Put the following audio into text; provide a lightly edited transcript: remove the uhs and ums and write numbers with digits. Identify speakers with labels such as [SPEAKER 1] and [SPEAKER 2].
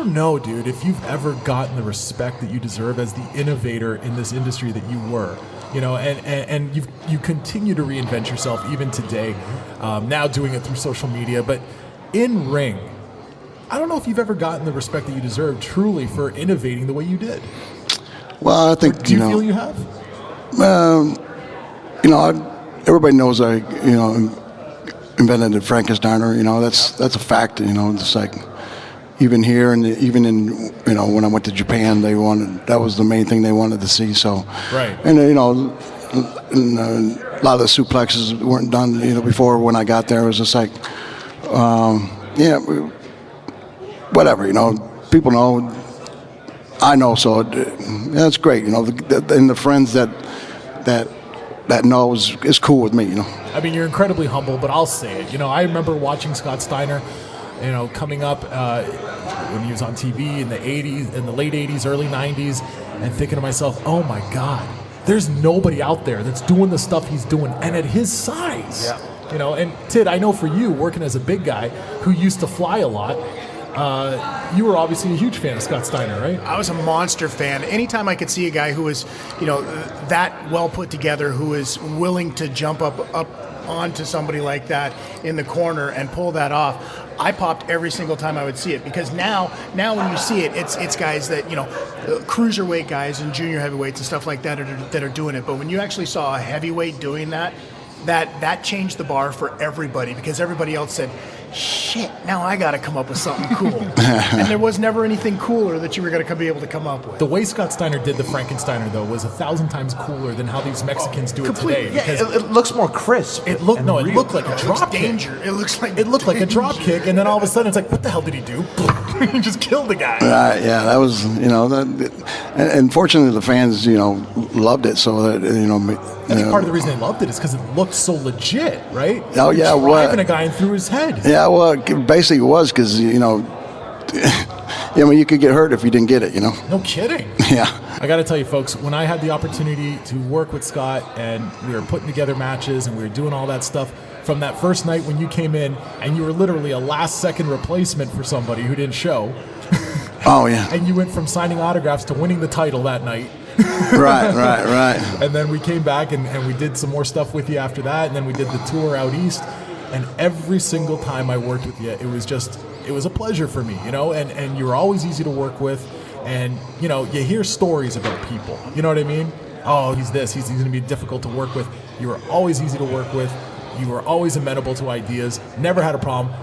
[SPEAKER 1] don't know, dude, if you've ever gotten the respect that you deserve as the innovator in this industry that you were. You know, and you continue to reinvent yourself even today, now doing it through social media. But in ring, I don't know if you've ever gotten the respect that you deserve truly for innovating the way you did.
[SPEAKER 2] Well, I think,
[SPEAKER 1] Do you feel you have?
[SPEAKER 2] Everybody knows I, invented the Frankensteiner. That's a fact. It's like even here and even in, when I went to Japan, that was the main thing they wanted to see. So,
[SPEAKER 1] right.
[SPEAKER 2] And a lot of the suplexes weren't done, before when I got there. It was just like, whatever. People know. I know, so that's great. And the friends that know is cool with me.
[SPEAKER 1] I mean, you're incredibly humble, but I'll say it. I remember watching Scott Steiner, coming up when he was on TV in the '80s, in the late '80s, early '90s, and thinking to myself, "Oh my God, there's nobody out there that's doing the stuff he's doing, and at his size." Yeah. And Tid, I know for you, working as a big guy who used to fly a lot. You were obviously a huge fan of Scott Steiner, right?
[SPEAKER 3] I was a monster fan. Anytime I could see a guy who was, that well put together, who is willing to jump up onto somebody like that in the corner and pull that off, I popped every single time I would see it. Because now when you see it, it's guys that, cruiserweight guys and junior heavyweights and stuff like that that are doing it. But when you actually saw a heavyweight doing that changed the bar for everybody, because everybody else said, shit, now I got to come up with something cool. And there was never anything cooler that you were going to be able to come up with.
[SPEAKER 1] The way Scott Steiner did the Frankensteiner, though, was 1,000 times cooler than how these Mexicans do it today.
[SPEAKER 4] Yeah, it looks more crisp.
[SPEAKER 1] It looked like a drop kick.
[SPEAKER 3] It
[SPEAKER 1] looked like a drop kick, and then all of a sudden it's like, what the hell did he do? He just killed the guy.
[SPEAKER 2] Yeah, that was, and fortunately the fans, loved it. So that,
[SPEAKER 1] I think part of the reason they loved it is because it looked so legit, right?
[SPEAKER 2] Oh, yeah.
[SPEAKER 1] Driving a guy in through his head.
[SPEAKER 2] Yeah, well, basically it was because, you could get hurt if you didn't get it,
[SPEAKER 1] No kidding.
[SPEAKER 2] Yeah.
[SPEAKER 1] I got to tell you, folks, when I had the opportunity to work with Scott and we were putting together matches and we were doing all that stuff, from that first night when you came in and you were literally a last-second replacement for somebody who didn't show.
[SPEAKER 2] Oh, yeah.
[SPEAKER 1] And you went from signing autographs to winning the title that night.
[SPEAKER 2] Right.
[SPEAKER 1] And then we came back and we did some more stuff with you after that, and then we did the tour out east. And every single time I worked with you, it was a pleasure for me, and you were always easy to work with. And, you hear stories about people, you know what I mean? Oh, he's this, he's going to be difficult to work with. You were always easy to work with. You were always amenable to ideas, never had a problem.